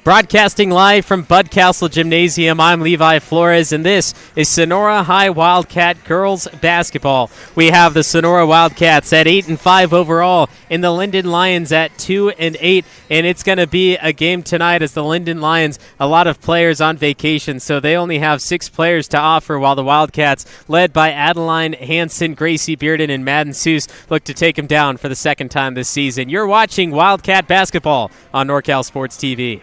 Broadcasting live from Bud Castle Gymnasium, I'm Levi Flores, and this is Sonora High Wildcat Girls Basketball. We have the Sonora Wildcats at 8-5 overall, and the Linden Lions at 2-8, and it's going to be a game tonight as the Linden Lions, a lot of players on vacation, so they only have 6 players to offer, while the Wildcats, led by Adeline Hansen, Gracie Bearden, and Madden Seuss, look to take them down for the second time this season. You're watching Wildcat Basketball on NorCal Sports TV.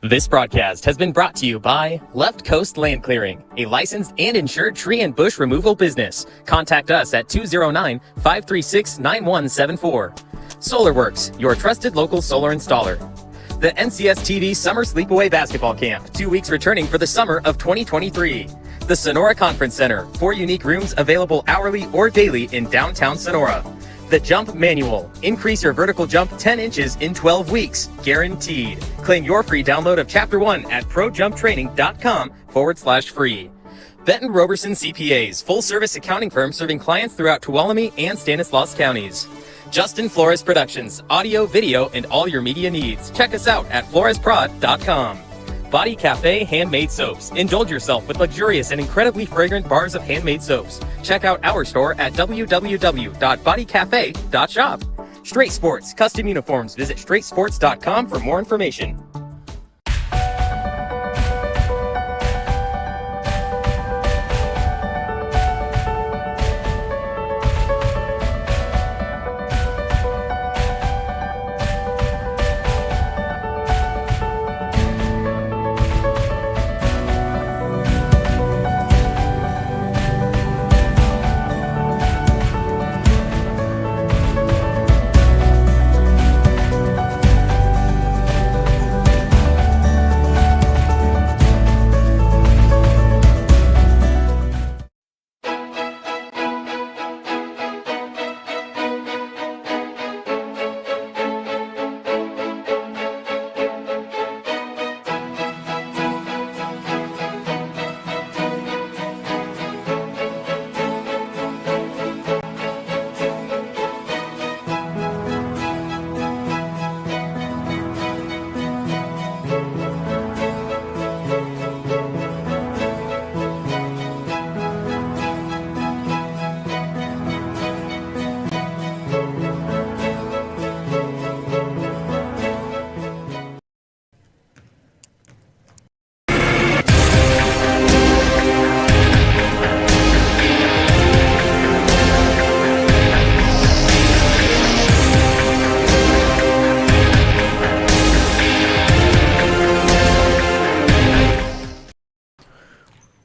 This broadcast has been brought to you by Left Coast Land Clearing, a licensed and insured tree and bush removal business. Contact us at 209-536-9174. SolarWorks, your trusted local solar installer. The NCS TV Summer Sleepaway Basketball Camp, 2 weeks returning for the summer of 2023. The Sonora Conference Center, 4 unique rooms available hourly or daily in downtown Sonora. The Jump Manual. Increase your vertical jump 10 inches in 12 weeks. Guaranteed. Claim your free download of Chapter 1 at projumptraining.com/free. Benton Roberson CPAs, full-service accounting firm serving clients throughout Tuolumne and Stanislaus counties. Justin Flores Productions, audio, video, and all your media needs. Check us out at floresprod.com. Body Cafe Handmade Soaps. Indulge yourself with luxurious and incredibly fragrant bars of handmade soaps. Check out our store at www.bodycafe.shop. Straight Sports, custom uniforms. Visit straightsports.com for more information.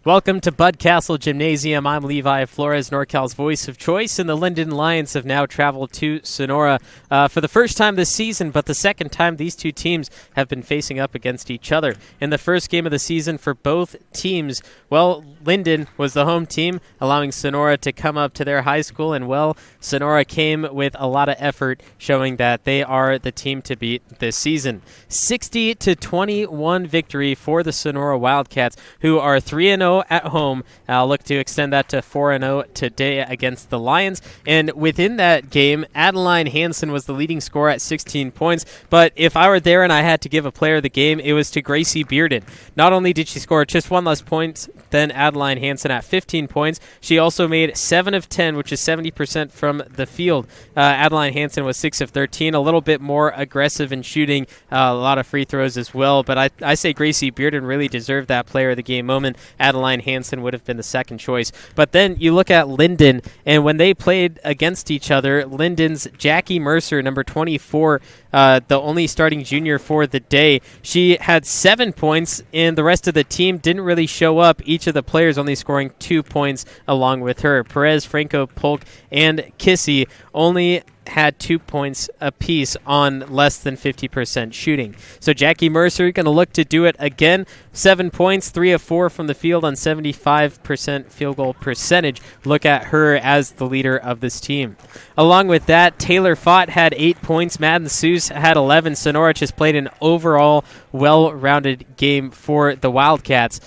Welcome to Bud Castle Gymnasium. I'm Levi Flores, NorCal's voice of choice, and the Linden Lions have now traveled to Sonora for the first time this season, but the second time these two teams have been facing up against each other. In the first game of the season for both teams, well, Linden was the home team, allowing Sonora to come up to their high school, and, well, Sonora came with a lot of effort, showing that they are the team to beat this season. 60-21 victory for the Sonora Wildcats, who are 3-0 at home. I'll look to extend that to 4-0 today against the Lions. And within that game, Adeline Hansen was the leading scorer at 16 points. But if I were there and I had to give a player of the game, it was to Gracie Bearden. Not only did she score just one less point than Adeline Hansen at 15 points, she also made 7 of 10, which is 70% from the field. Adeline Hansen was 6 of 13, a little bit more aggressive in shooting, a lot of free throws as well. But I say Gracie Bearden really deserved that player of the game moment. Adeline Hansen would have been the second choice. But then you look at Linden, and when they played against each other, Linden's Jackie Mercer, number 24, the only starting junior for the day, she had 7 points, and the rest of the team didn't really show up, each of the players only scoring 2 points along with her. Perez, Franco, Polk, and Kissy only had 2 points apiece on less than 50% shooting. So Jackie Mercer going to look to do it again. 7 points, 3 of 4 from the field on 75% field goal percentage. Look at her as the leader of this team. Along with that, Taylor Fott had 8 points. Madden Seuss had 11. Sonora just played an overall well-rounded game for the Wildcats.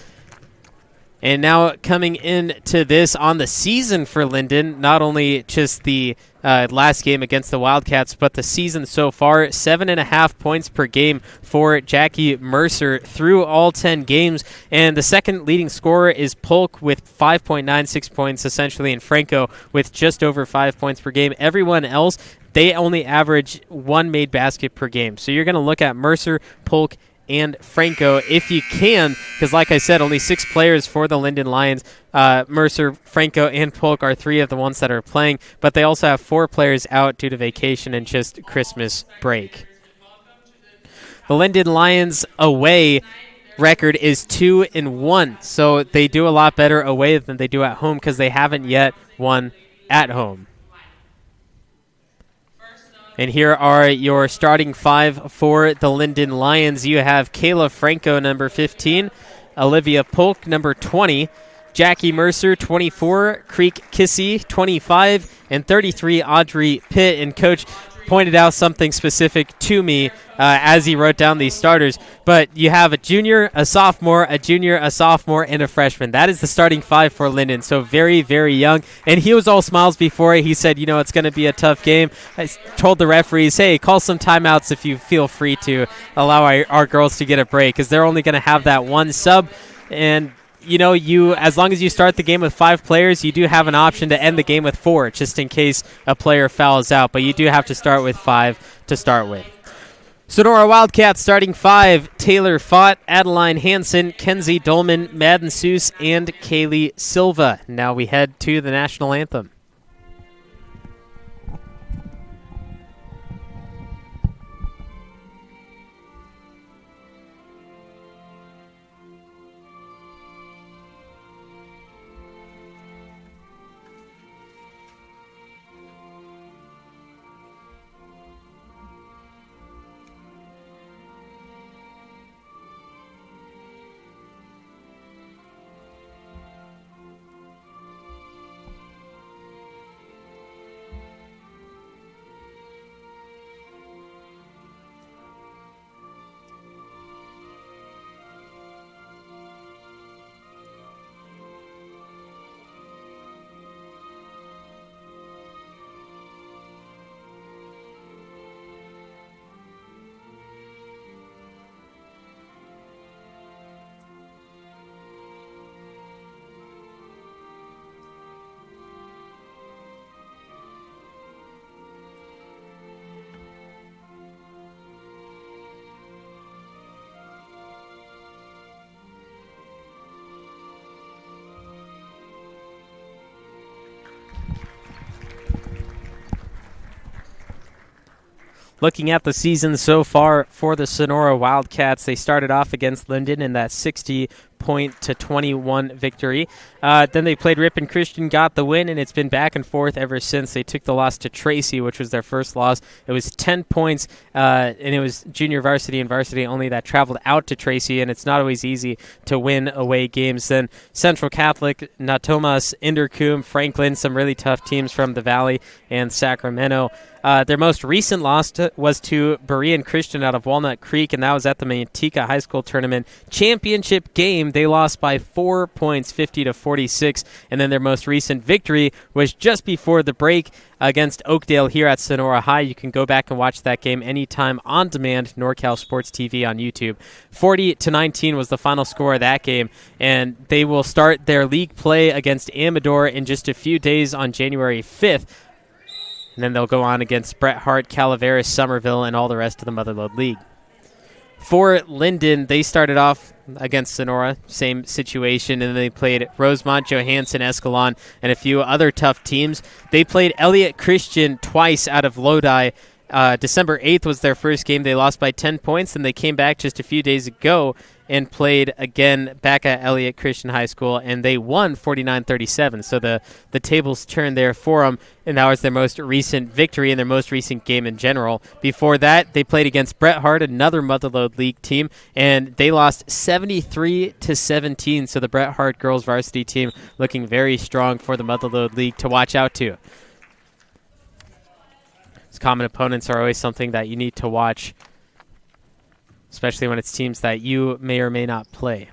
And now coming into this on the season for Linden, not only just the last game against the Wildcats, but the season so far, 7.5 points per game for Jackie Mercer through all 10 games. And the second leading scorer is Polk with 5.96 points essentially, and Franco with just over 5 points per game. Everyone else, they only average 1 made basket per game. So you're going to look at Mercer, Polk, and Franco if you can, because like I said, only 6 players for the Linden Lions. Mercer, Franco, and Polk are 3 of the ones that are playing, but they also have 4 players out due to vacation and just Christmas break. The Linden Lions away record is 2-1, so they do a lot better away than they do at home because they haven't yet won at home. And here are your starting 5 for the Linden Lions. You have Kayla Franco, number 15, Olivia Polk, number 20, Jackie Mercer, 24, Creek Kissy, 25, and 33, Audrey Pitt. And Coach pointed out something specific to me as he wrote down these starters. But you have a junior, a sophomore, a junior, a sophomore, and a freshman. That is the starting 5 for Linden, so very, very young. And he was all smiles before he said, it's going to be a tough game. I told the referees, hey, call some timeouts if you feel free to allow our girls to get a break, because they're only going to have that one sub. And as long as you start the game with 5 players, you do have an option to end the game with 4, just in case a player fouls out. But you do have to start with 5 to start with. Sonora Wildcats starting 5, Taylor Fott, Adeline Hansen, Kenzie Dolman, Madden Seuss, and Kaylee Silva. Now we head to the national anthem. Looking at the season so far for the Sonora Wildcats, they started off against Linden in that 60 30-point-21 victory. Then they played Ripon Christian, got the win, and it's been back and forth ever since. They took the loss to Tracy, which was their first loss. It was 10 points, and it was junior varsity and varsity only that traveled out to Tracy, and it's not always easy to win away games. Then Central Catholic, Natomas, Inderkum, Franklin, some really tough teams from the Valley, and Sacramento. Their most recent loss was to Berean Christian out of Walnut Creek, and that was at the Manteca High School Tournament Championship game. They lost by 4 points, 50-46, and then their most recent victory was just before the break against Oakdale here at Sonora High. You can go back and watch that game anytime on demand, NorCal Sports TV on YouTube. 40-19 was the final score of that game, and they will start their league play against Amador in just a few days on January 5th. And then they'll go on against Bret Harte, Calaveras, Somerville, and all the rest of the Motherlode League. For Linden, they started off against Sonora, same situation, and then they played Rosemont, Johansson, Escalon, and a few other tough teams. They played Elliott Christian twice out of Lodi. December 8th was their first game. They lost by 10 points, and they came back just a few days ago and played again back at Elliott Christian High School, and they won 49-37. So the tables turned there for them, and that was their most recent victory and their most recent game in general. Before that, they played against Bret Harte, another Motherlode League team, and they lost 73-17. So the Bret Harte girls varsity team looking very strong for the Motherlode League to watch out to. Common opponents are always something that you need to watch, especially when it's teams that you may or may not play.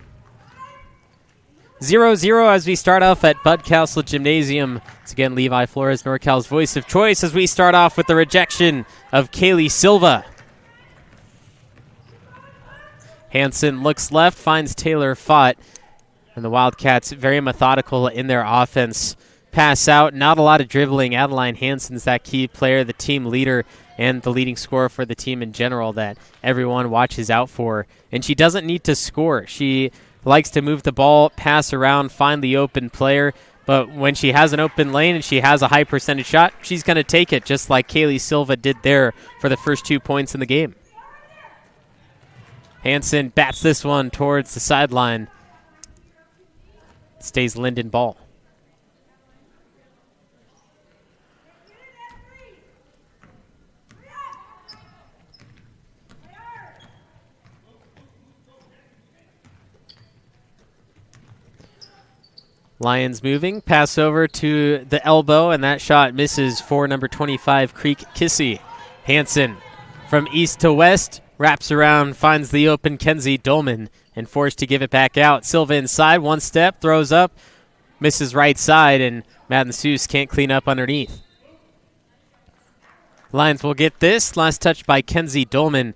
0-0 as we start off at Bud Castle Gymnasium. It's again Levi Flores, NorCal's voice of choice, as we start off with the rejection of Kaylee Silva. Hansen looks left, finds Taylor Fott, and the Wildcats very methodical in their offense. Pass out, not a lot of dribbling. Adeline Hansen's that key player, the team leader, and the leading scorer for the team in general that everyone watches out for. And she doesn't need to score. She likes to move the ball, pass around, find the open player. But when she has an open lane and she has a high percentage shot, she's going to take it, just like Kaylee Silva did there for the first 2 points in the game. Hansen bats this one towards the sideline. Stays Linden ball. Lions moving, pass over to the elbow, and that shot misses for number 25, Creek Kissy. Hansen from east to west, wraps around, finds the open Kenzie Dolman, and forced to give it back out. Silva inside, one step, throws up, misses right side, and Madden Seuss can't clean up underneath. Lions will get this, last touch by Kenzie Dolman.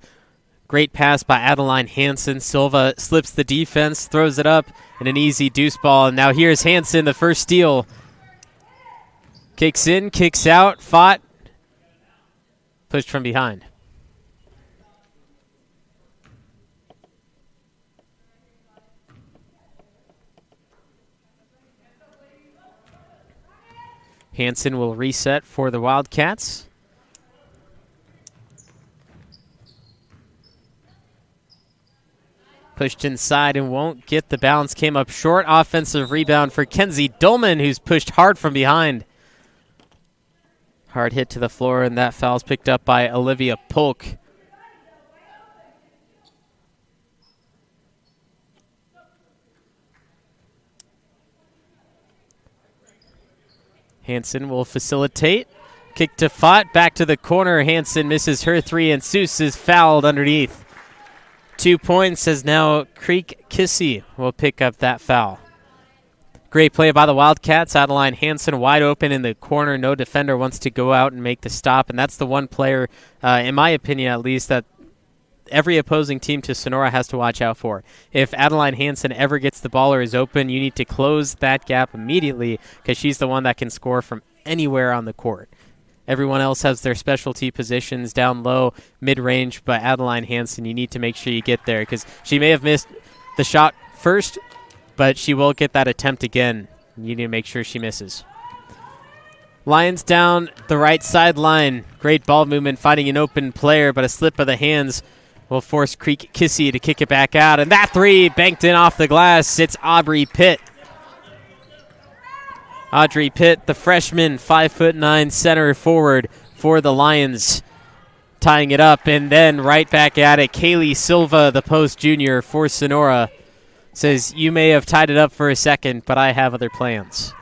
Great pass by Adeline Hansen. Silva slips the defense, throws it up, and an easy deuce ball. And now here's Hansen, the first steal. Kicks in, kicks out, fought, pushed from behind. Hansen will reset for the Wildcats. Pushed inside and won't get the bounce. Came up short. Offensive rebound for Kenzie Dolman, who's pushed hard from behind. Hard hit to the floor, and that foul's picked up by Olivia Polk. Hansen will facilitate. Kick to Fott. Back to the corner. Hansen misses her three, and Seuss is fouled underneath. 2 points as now Creek Kissy will pick up that foul. Great play by the Wildcats. Adeline Hansen wide open in the corner. No defender wants to go out and make the stop, and that's the one player, in my opinion at least, that every opposing team to Sonora has to watch out for. If Adeline Hansen ever gets the ball or is open, you need to close that gap immediately because she's the one that can score from anywhere on the court. Everyone else has their specialty positions down low, mid-range, but Adeline Hansen, you need to make sure you get there because she may have missed the shot first, but she will get that attempt again. You need to make sure she misses. Lions down the right sideline. Great ball movement, finding an open player, but a slip of the hands will force Creek Kissy to kick it back out. And that three banked in off the glass. It's Aubrey Pitt. Audrey Pitt, the freshman, 5'9" center forward for the Lions, tying it up. And then right back at it, Kaylee Silva, the post junior for Sonora, says, you may have tied it up for a second, but I have other plans.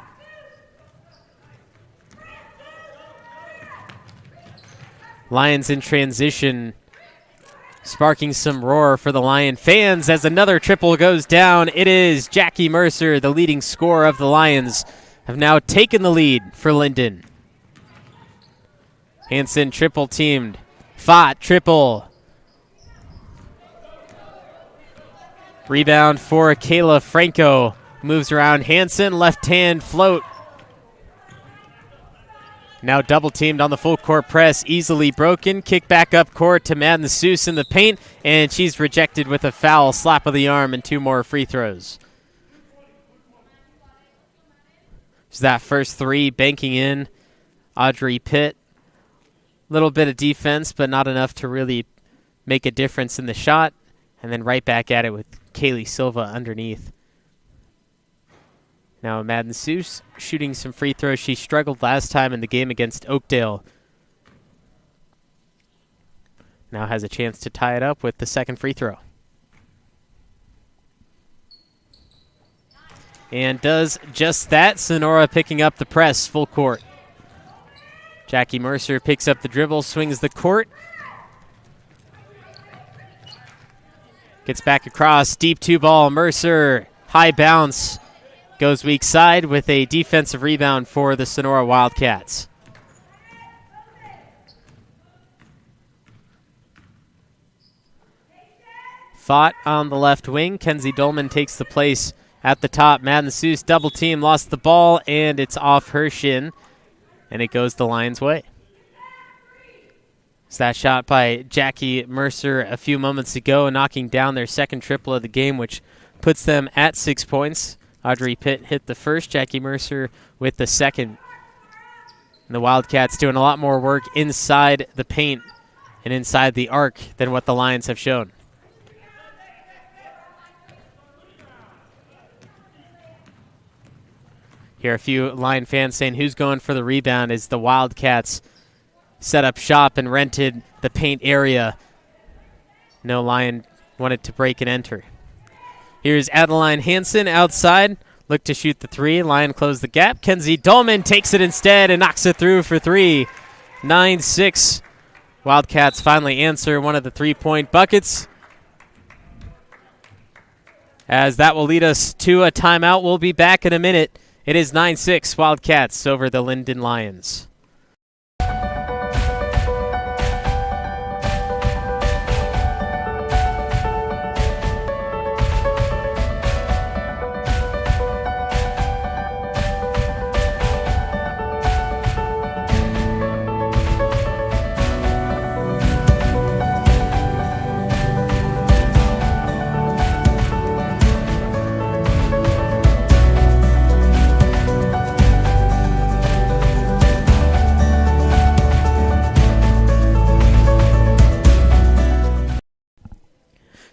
Lions in transition, sparking some roar for the Lion fans as another triple goes down. It is Jackie Mercer, the leading scorer of the Lions, have now taken the lead for Linden. Hanson triple teamed. Fott triple. Rebound for Kayla Franco. Moves around Hanson, left hand float. Now double teamed on the full court press, easily broken. Kick back up court to Madden Seuss in the paint, and she's rejected with a foul, slap of the arm, and 2 more free throws. So that first three banking in. Audrey Pitt. Little bit of defense, but not enough to really make a difference in the shot. And then right back at it with Kaylee Silva underneath. Now Madden Seuss shooting some free throws. She struggled last time in the game against Oakdale. Now has a chance to tie it up with the second free throw. And does just that. Sonora picking up the press, full court. Jackie Mercer picks up the dribble, swings the court. Gets back across, deep 2-ball. Mercer, high bounce. Goes weak side with a defensive rebound for the Sonora Wildcats. Fought on the left wing. Kenzie Dolman takes the place at the top. Madden Seuss double team, lost the ball, and it's off her shin, and it goes the Lions' way. It's that shot by Jackie Mercer a few moments ago, knocking down their second triple of the game, which puts them at 6 points. Audrey Pitt hit the first, Jackie Mercer with the second. And the Wildcats doing a lot more work inside the paint and inside the arc than what the Lions have shown. Here a few Lion fans saying who's going for the rebound as the Wildcats set up shop and rented the paint area. No Lion wanted to break and enter. Here's Adeline Hanson outside. Look to shoot the three. Lion closed the gap. Kenzie Dolman takes it instead and knocks it through for three. 9-6. Wildcats finally answer one of the three-point buckets. As that will lead us to a timeout. We'll be back in a minute. It is 9-6 Wildcats over the Linden Lions.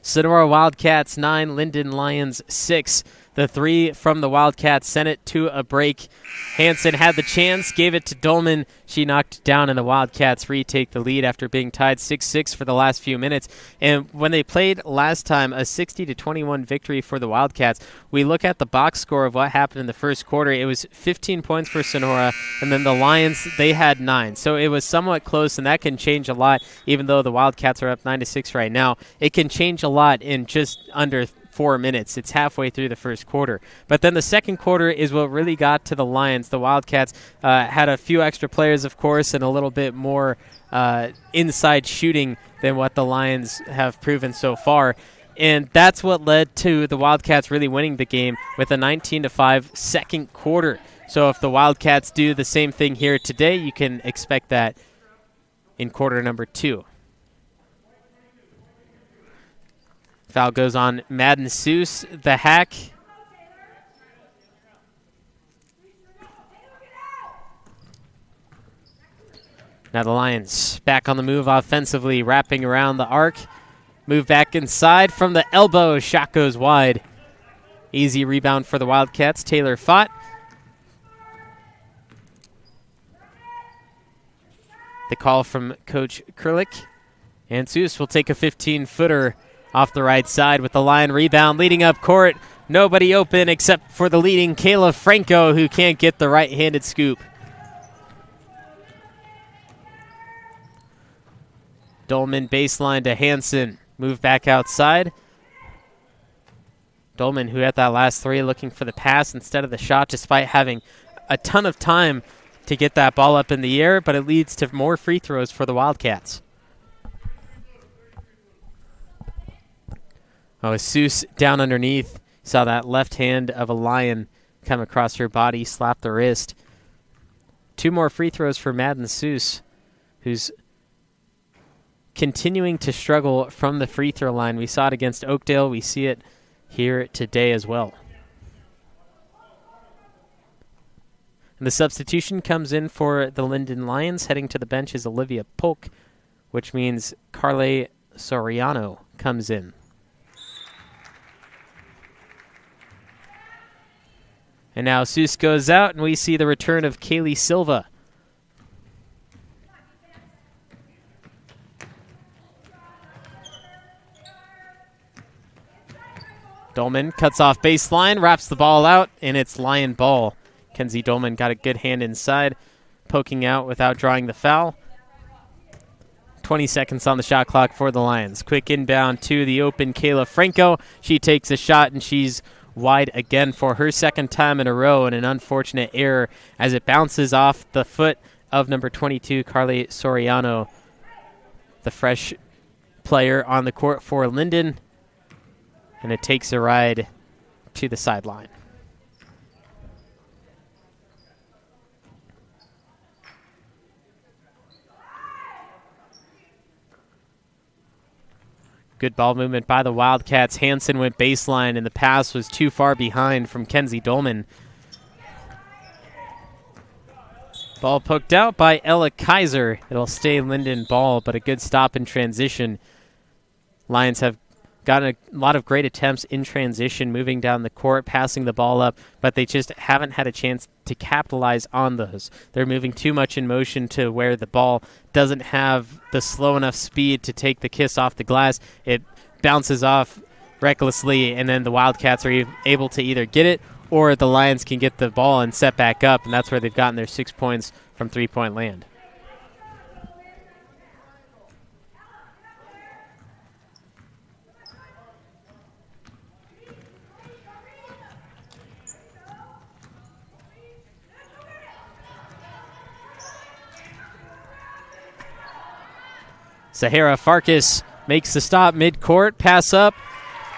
Sonora Wildcats 9, Linden Lions 6. The three from the Wildcats sent it to a break. Hanson had the chance, gave it to Dolman. She knocked it down, and the Wildcats retake the lead after being tied 6-6 for the last few minutes. And when they played last time, a 60-21 victory for the Wildcats, we look at the box score of what happened in the first quarter. It was 15 points for Sonora, and then the Lions, they had 9. So it was somewhat close, and that can change a lot, even though the Wildcats are up 9-6 right now. It can change a lot in just under 4 minutes. It's halfway through the first quarter. But then the second quarter is what really got to the Lions. The Wildcats had a few extra players, of course, and a little bit more inside shooting than what the Lions have proven so far. And that's what led to the Wildcats really winning the game with a 19-5 second quarter. So if the Wildcats do the same thing here today, you can expect that in quarter number 2. Foul goes on Madden Seuss, the hack. Now the Lions back on the move offensively, wrapping around the arc. Move back inside from the elbow. Shot goes wide. Easy rebound for the Wildcats. Taylor Fott. The call from Coach Kurlik. And Seuss will take a 15-footer off the right side with the line rebound. Leading up court. Nobody open except for the leading Kayla Franco, who can't get the right-handed scoop. Dolman baseline to Hansen. Move back outside. Dolman, who had that last three, looking for the pass instead of the shot, despite having a ton of time to get that ball up in the air, but it leads to more free throws for the Wildcats. Oh, Seuss down underneath. Saw that left hand of a Lion come across her body, slap the wrist. 2 more free throws for Madden Seuss, who's continuing to struggle from the free throw line. We saw it against Oakdale. We see it here today as well. And the substitution comes in for the Linden Lions. Heading to the bench is Olivia Polk, which means Carly Soriano comes in. And now Seuss goes out, and we see the return of Kaylee Silva. Dolman cuts off baseline, wraps the ball out, and it's Lion ball. Kenzie Dolman got a good hand inside, poking out without drawing the foul. 20 seconds on the shot clock for the Lions. Quick inbound to the open Kayla Franco. She takes a shot, and she's wide again for her second time in a row, and an unfortunate error as it bounces off the foot of number 22, Carly Soriano, the fresh player on the court for Linden, and it takes a ride to the sideline. Good ball movement by the Wildcats. Hansen went baseline, and the pass was too far behind from Kenzie Dolman. Ball poked out by Ella Kaiser. It'll stay Linden ball, but a good stop in transition. Lions have gotten a lot of great attempts in transition, moving down the court, passing the ball up, but they just haven't had a chance to capitalize on those. They're moving too much in motion to where the ball doesn't have the slow enough speed to take the kiss off the glass. It bounces off recklessly, and then the Wildcats are able to either get it or the Lions can get the ball and set back up, and that's where they've gotten their 6 points from three-point land. Sahara Farkas makes the stop mid-court, pass up,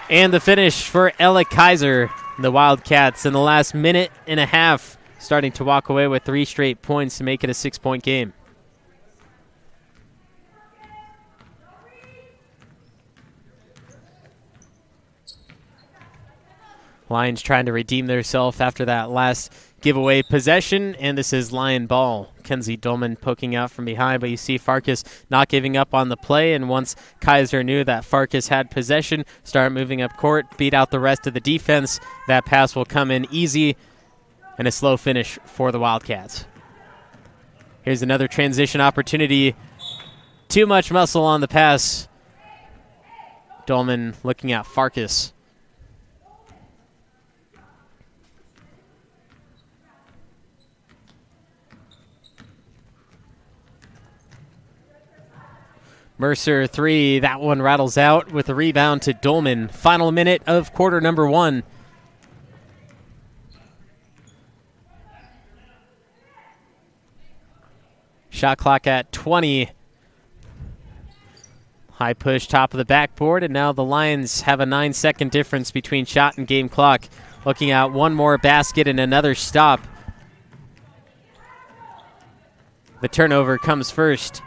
and the finish for Ella Kaiser. The Wildcats in the last minute and a half starting to walk away with 3 straight points to make it a 6-point game. Lions trying to redeem themselves after that last giveaway possession, and this is Lion ball. Kenzie Dolman poking out from behind, but you see Farkas not giving up on the play, and once Kaiser knew that Farkas had possession, start moving up court, beat out the rest of the defense. That pass will come in easy, and a slow finish for the Wildcats. Here's another transition opportunity. Too much muscle on the pass. Dolman looking at Farkas. Mercer 3, that one rattles out with a rebound to Dolman. Final minute of quarter number 1. Shot clock at 20. High push, top of the backboard, and now the Lions have a 9-second difference between shot and game clock. Looking at one more basket and another stop. The turnover comes first.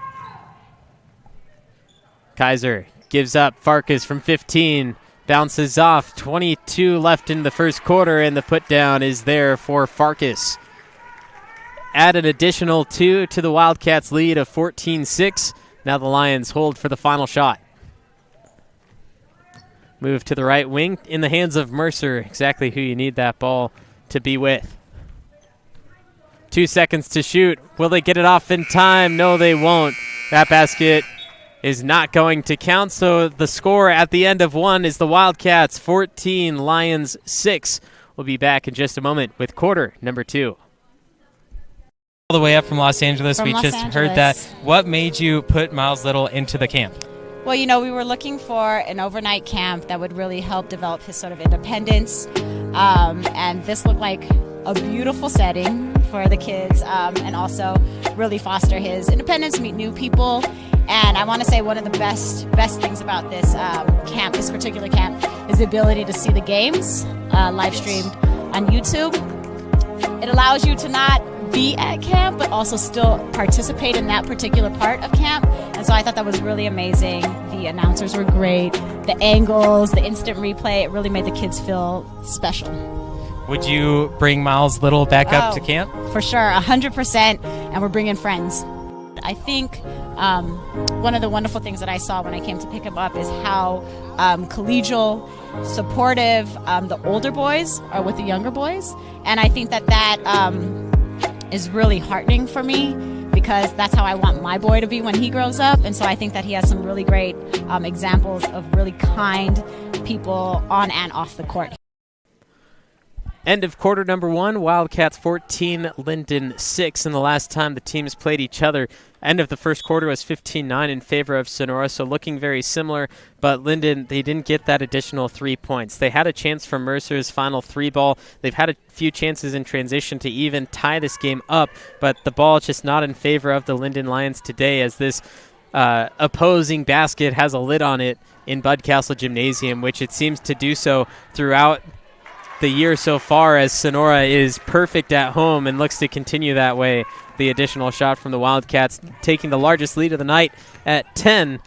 Kaiser gives up. Farkas from 15. Bounces off. 22 left in the first quarter, and the put down is there for Farkas. Add an additional 2 to the Wildcats' lead of 14-6. Now the Lions hold for the final shot. Move to the right wing in the hands of Mercer, exactly who you need that ball to be with. 2 seconds to shoot. Will they get it off in time? No, they won't. That basket is not going to count, so the score at the end of one is the Wildcats 14, Lions 6. We'll be back in just a moment with quarter number 2. All the way up from Los Angeles. We just heard that. What made you put Miles Little into the camp? Well, you know, we were looking for an overnight camp that would really help develop his sort of independence, and this looked like a beautiful setting for the kids, and also really foster his independence, meet new people. And I want to say one of the best things about this camp, this particular camp, is the ability to see the games live streamed on YouTube. It allows you to not be at camp, but also still participate in that particular part of camp. And so I thought that was really amazing. The announcers were great. The angles, the instant replay, it really made the kids feel special. Would you bring Miles Little back up to camp? For sure, 100%, and we're bringing friends. I think one of the wonderful things that I saw when I came to pick him up is how collegial, supportive the older boys are with the younger boys. And I think that is really heartening for me, because that's how I want my boy to be when he grows up. And so I think that he has some really great examples of really kind people on and off the court. End of quarter number 1, Wildcats 14, Linden 6. And the last time the teams played each other, end of the first quarter was 15-9 in favor of Sonora, so looking very similar. But Linden, they didn't get that additional 3 points. They had a chance from Mercer's final 3 ball. They've had a few chances in transition to even tie this game up, but the ball is just not in favor of the Linden Lions today, as this opposing basket has a lid on it in Bud Castle Gymnasium, which it seems to do so throughout the year so far, as Sonora is perfect at home and looks to continue that way. The additional shot from the Wildcats, taking the largest lead of the night at 10.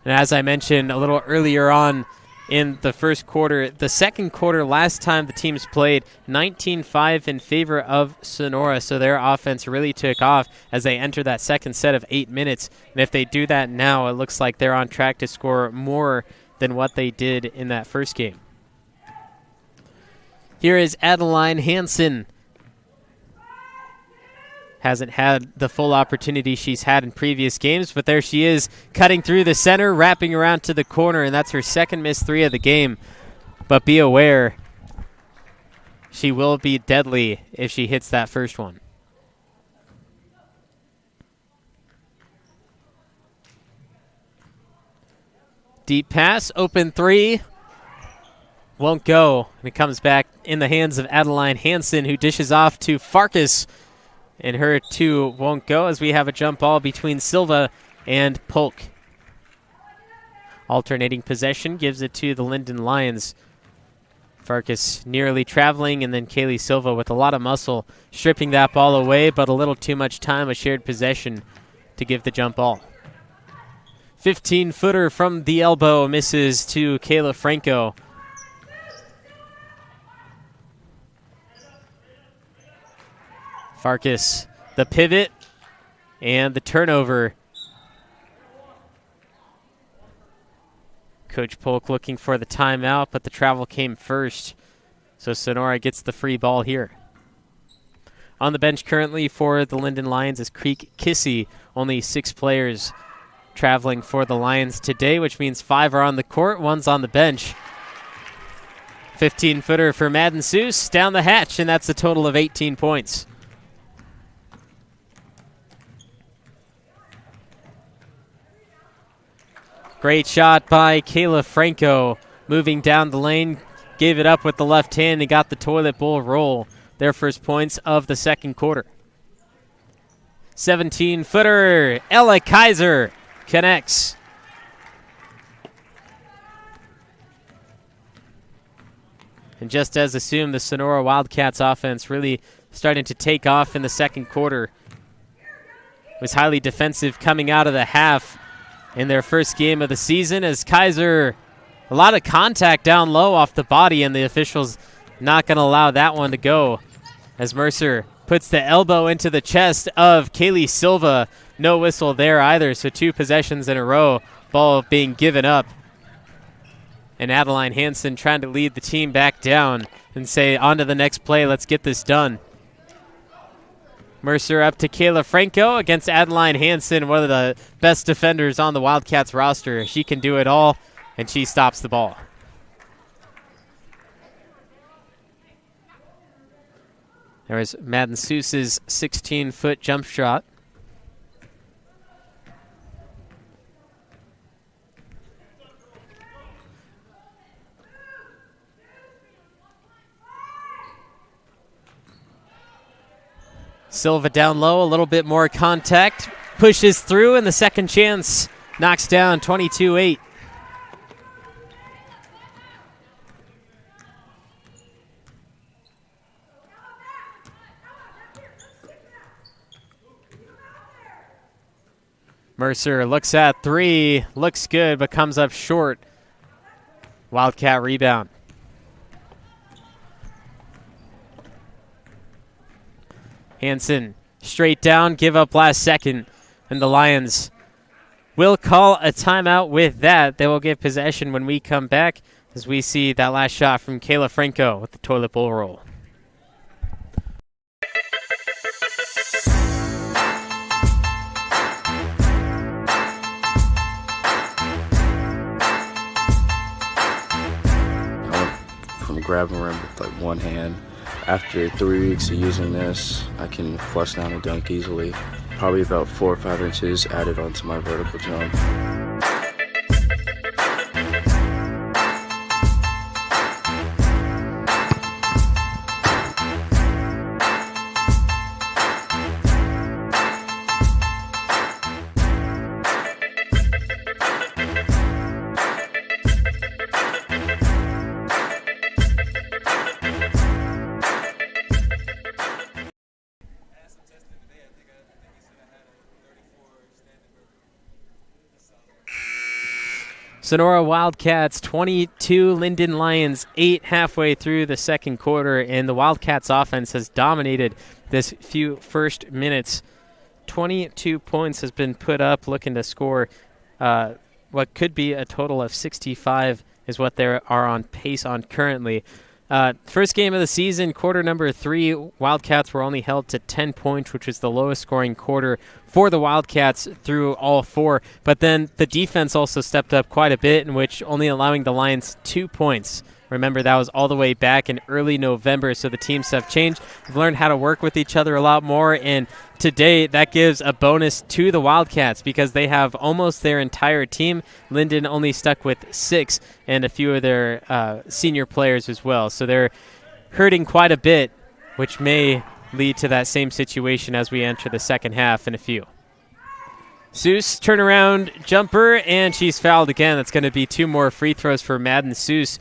And as I mentioned a little earlier on in the first quarter, the second quarter last time the teams played, 19-5 in favor of Sonora, so their offense really took off as they enter that second set of 8 minutes. And if they do that now, it looks like they're on track to score more than what they did in that first game. Here is Adeline Hansen. Hasn't had the full opportunity she's had in previous games, but there she is, cutting through the center, wrapping around to the corner, and that's her second missed 3 of the game. But be aware, she will be deadly if she hits that first one. Deep pass, open 3. Won't go, and it comes back in the hands of Adeline Hansen, who dishes off to Farkas, and her 2 won't go, as we have a jump ball between Silva and Polk. Alternating possession gives it to the Linden Lions. Farkas nearly traveling, and then Kaylee Silva with a lot of muscle, stripping that ball away, but a little too much time, a shared possession to give the jump ball. 15-footer from the elbow, misses to Kayla Franco. Farkas, the pivot, and the turnover. Coach Polk looking for the timeout, but the travel came first. So Sonora gets the free ball here. On the bench currently for the Linden Lions is Creek Kissy. Only 6 players traveling for the Lions today, which means 5 are on the court, 1's on the bench. 15-footer for Madden Seuss down the hatch, and that's a total of 18 points. Great shot by Kayla Franco, moving down the lane, gave it up with the left hand and got the toilet bowl roll. Their first points of the second quarter. 17-footer, Ella Kaiser connects. And just as assumed, the Sonora Wildcats offense really starting to take off in the second quarter. It was highly defensive coming out of the half in their first game of the season, as Kaiser, a lot of contact down low off the body, and the officials not going to allow that one to go, as Mercer puts the elbow into the chest of Kaylee Silva. No whistle there either, so 2 possessions in a row, ball being given up. And Adeline Hansen trying to lead the team back down and say, on to the next play, let's get this done. Mercer up to Kayla Franco against Adeline Hansen, one of the best defenders on the Wildcats roster. She can do it all, and she stops the ball. There was Madden Seuss's 16-foot jump shot. Silva down low, a little bit more contact, pushes through, and the second chance knocks down 22-8. Mercer looks at three, looks good, but comes up short. Wildcat rebound. Hansen straight down, give up last second, and the Lions will call a timeout with that. They will get possession when we come back as we see that last shot from Kayla Franco with the toilet bowl roll. From grabbing rim with like one hand. After 3 weeks of using this, I can flush down and dunk easily. Probably about 4 or 5 inches added onto my vertical jump. Sonora Wildcats 22, Linden Lions 8 halfway through the second quarter, and the Wildcats offense has dominated this few first minutes. 22 points has been put up, looking to score what could be a total of 65 is what they are on pace on currently. First game of the season, quarter number 3, Wildcats were only held to 10 points, which was the lowest scoring quarter for the Wildcats through all 4. But then the defense also stepped up quite a bit, in which only allowing the Lions 2 points. Remember, that was all the way back in early November, so the teams have changed. They've learned how to work with each other a lot more, and today that gives a bonus to the Wildcats because they have almost their entire team. Linden only stuck with 6 and a few of their senior players as well. So they're hurting quite a bit, which may lead to that same situation as we enter the second half in a few. Seuss, turnaround jumper, and she's fouled again. That's going to be 2 more free throws for Madden Seuss.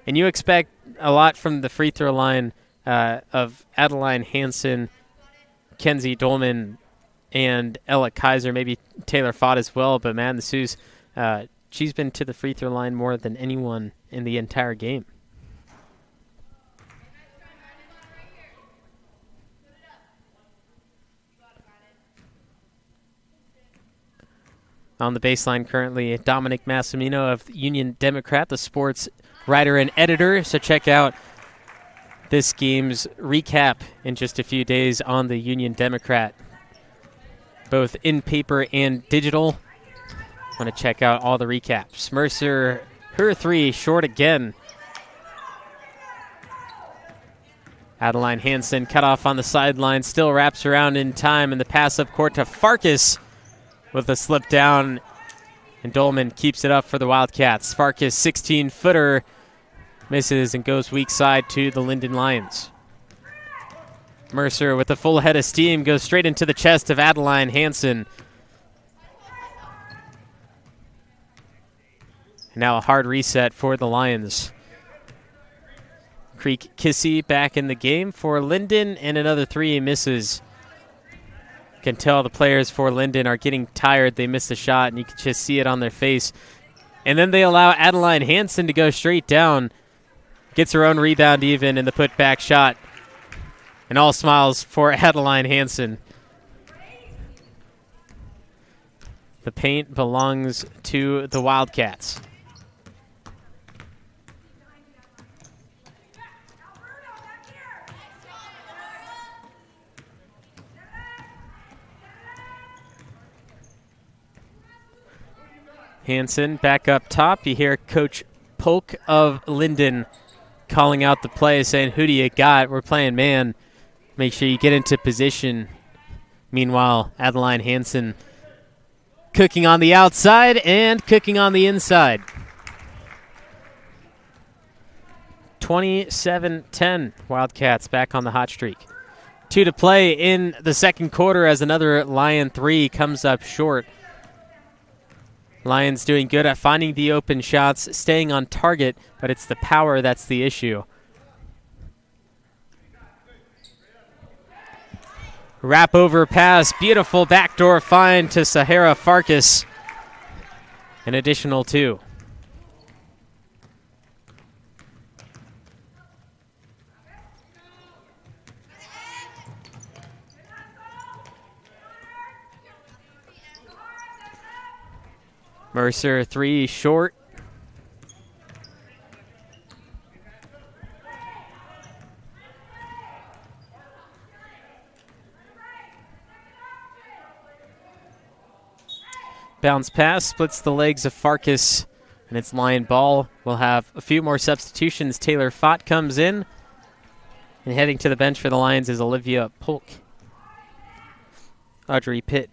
And you expect a lot from the free throw line of Adeline Hansen, Kenzie Dolman, and Ella Kaiser, maybe Taylor Fott as well. But Madden Seuss, she's been to the free throw line more than anyone in the entire game. On the baseline currently, Dominic Massimino of Union Democrat, the sports writer and editor. So check out this game's recap in just a few days on the Union Democrat, both in paper and digital. Want to check out all the recaps. Mercer, her 3, short again. Adeline Hansen cut off on the sideline, still wraps around in time, and the pass up court to Farkas with a slip down, and Dolman keeps it up for the Wildcats. Farkas, 16-footer, misses and goes weak side to the Linden Lions. Mercer with a full head of steam goes straight into the chest of Adeline Hansen. And now a hard reset for the Lions. Creek Kissy back in the game for Linden, and another 3 misses. Can tell the players for Linden are getting tired. They missed a shot, and you can just see it on their face. And then they allow Adeline Hansen to go straight down. Gets her own rebound even in the putback shot. And all smiles for Adeline Hansen. The paint belongs to the Wildcats. Hansen back up top. You hear Coach Polk of Linden calling out the play, saying, who do you got? We're playing man. Make sure you get into position. Meanwhile, Adeline Hansen cooking on the outside and cooking on the inside. 27-10, Wildcats back on the hot streak. 2 to play in the second quarter as another Lion 3 comes up short. Lions doing good at finding the open shots, staying on target, but it's the power that's the issue. Wrap over pass, beautiful backdoor find to Sahara Farkas. An additional 2. Mercer 3 short. Bounce pass, splits the legs of Farkas, and it's Lion ball. We'll have a few more substitutions. Taylor Fott comes in, and heading to the bench for the Lions is Olivia Polk. Audrey Pitt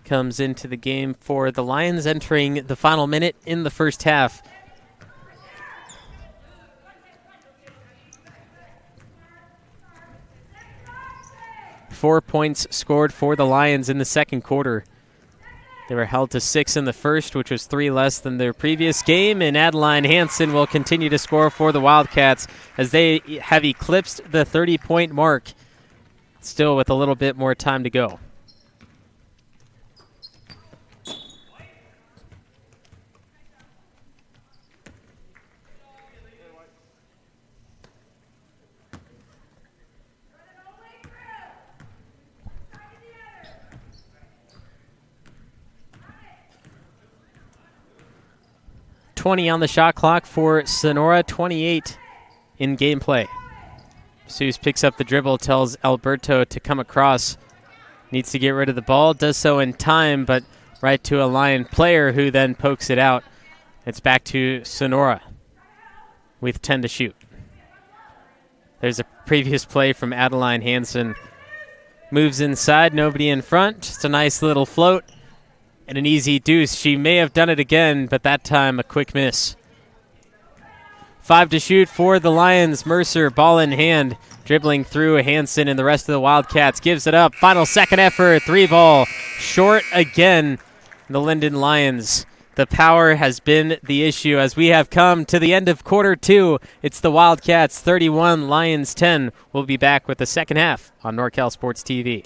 comes into the game for the Lions, entering the final minute in the first half. Four points scored for the Lions in the second quarter. They were held to 6 in the first, which was 3 less than their previous game, and Adeline Hansen will continue to score for the Wildcats as they have eclipsed the 30-point mark, still with a little bit more time to go. On the shot clock for Sonora, 28 in gameplay. Seuss picks up the dribble, tells Alberto to come across. Needs to get rid of the ball, does so in time, but right to a Lion player who then pokes it out. It's back to Sonora with 10 to shoot. There's a previous play from Adeline Hansen. Moves inside, nobody in front, just a nice little float. And an easy deuce. She may have done it again, but that time a quick miss. 5 to shoot for the Lions. Mercer, ball in hand, dribbling through Hansen and the rest of the Wildcats. Gives it up. Final second effort. 3 ball. Short again. The Linden Lions. The power has been the issue as we have come to the end of quarter 2. It's the Wildcats 31, Lions 10. We'll be back with the second half on NorCal Sports TV.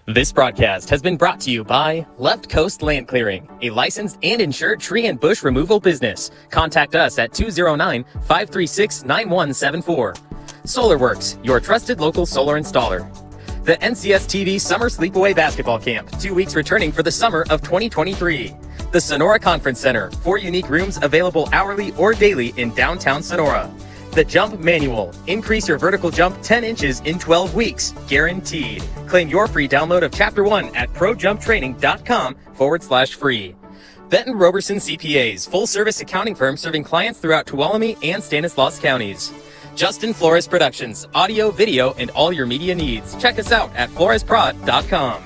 This broadcast has been brought to you by Left Coast Land Clearing, a licensed and insured tree and bush removal business. Contact us at 209-536-9174. SolarWorks, your trusted local solar installer. The NCS TV Summer Sleepaway Basketball Camp, 2 weeks returning for the summer of 2023. The Sonora Conference Center, 4 unique rooms available hourly or daily in downtown Sonora. The Jump Manual. Increase your vertical jump 10 inches in 12 weeks. Guaranteed. Claim your free download of Chapter 1 at projumptraining.com/free. Benton Roberson CPAs, full-service accounting firm serving clients throughout Tuolumne and Stanislaus counties. Justin Flores Productions, audio, video, and all your media needs. Check us out at floresprod.com.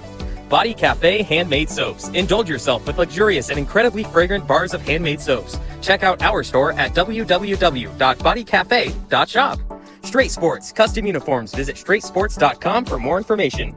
Body Cafe Handmade Soaps. Indulge yourself with luxurious and incredibly fragrant bars of handmade soaps. Check out our store at www.bodycafe.shop. Straight Sports, custom uniforms. Visit straightsports.com for more information.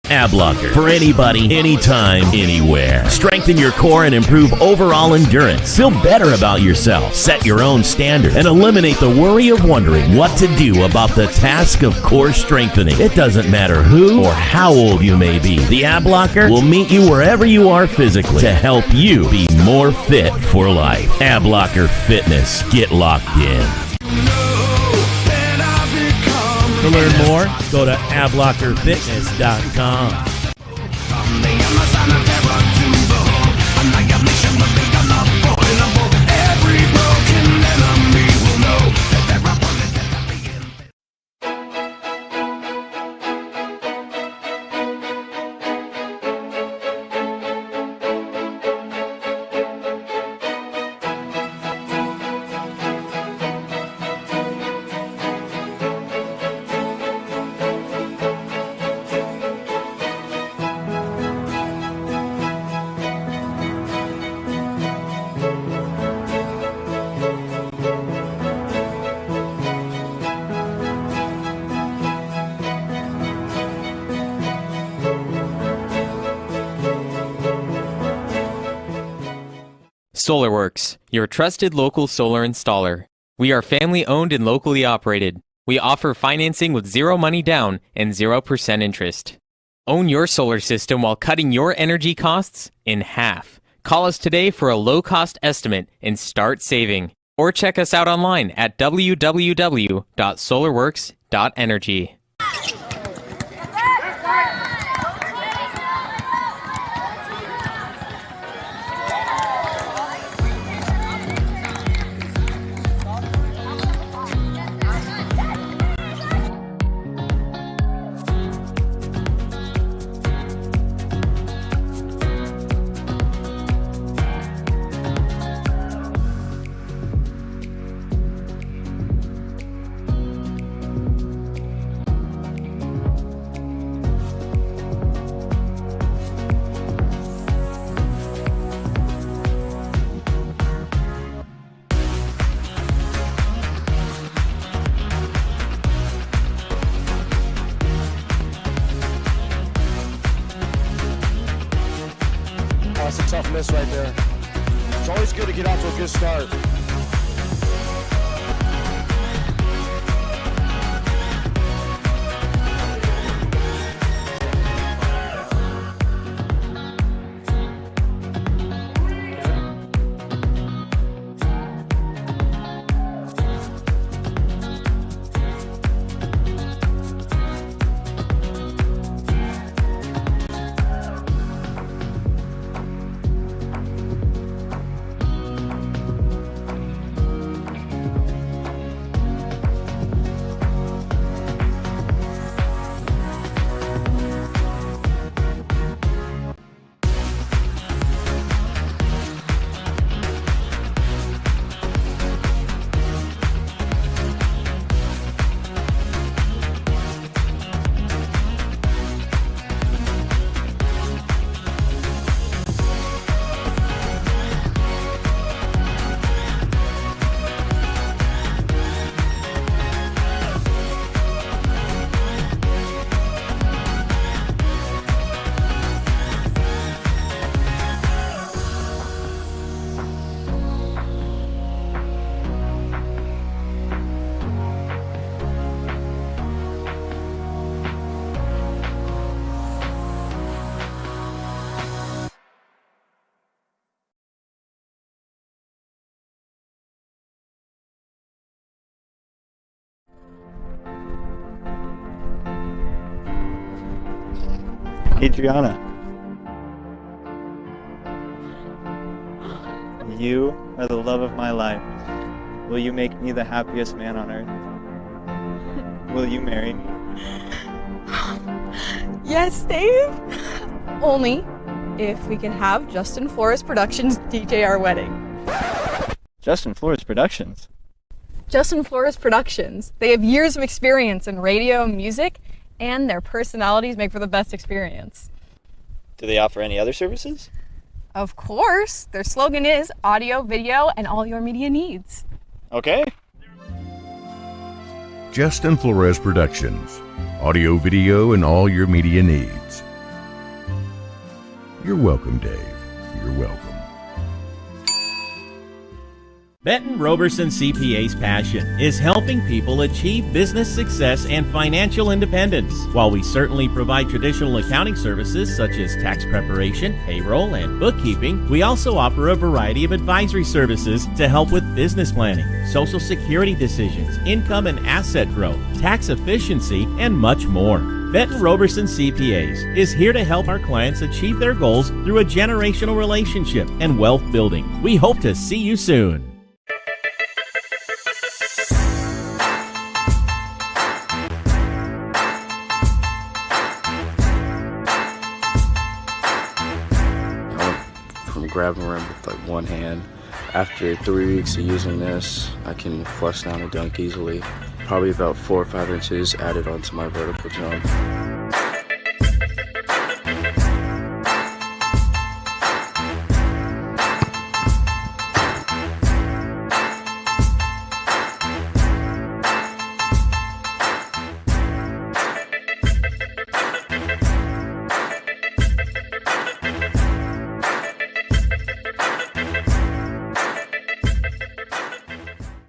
Ab blocker for anybody, anytime, anywhere. Strengthen your core and improve overall endurance. Feel better about yourself. Set your own standard and eliminate the worry of wondering what to do about the task of core strengthening. It doesn't matter who or how old you may be. The Ab blocker will meet you wherever you are physically to help you be more fit for life. Ab blocker fitness. Get locked in. To learn more, go to abblockerfitness.com. SolarWorks, your trusted local solar installer. We are family owned and locally operated. We offer financing with zero money down and 0% interest. Own your solar system while cutting your energy costs in half. Call us today for a low-cost estimate and start saving. Or check us out online at www.solarworks.energy. That's a tough miss right there. It's always good to get out to a good start. Adriana, you are the love of my life. Will you make me the happiest man on earth? Will you marry me? Yes, Dave. Only if we can have Justin Flores Productions DJ our wedding. Justin Flores Productions? Justin Flores Productions. They have years of experience in radio and music, and their personalities make for the best experience. Do they offer any other services? Of course. Their slogan is audio, video, and all your media needs. Okay. Justin Flores Productions. Audio, video, and all your media needs. You're welcome, Dave. You're welcome. Benton Roberson CPA's passion is helping people achieve business success and financial independence. While we certainly provide traditional accounting services such as tax preparation, payroll, and bookkeeping, we also offer a variety of advisory services to help with business planning, Social Security decisions, income and asset growth, tax efficiency, and much more. Benton Roberson CPAs is here to help our clients achieve their goals through a generational relationship and wealth building. We hope to see you soon. From grabbing rim with like one hand. After 3 weeks of using this, I can flush down a dunk easily. Probably about 4 or 5 inches added onto my vertical jump.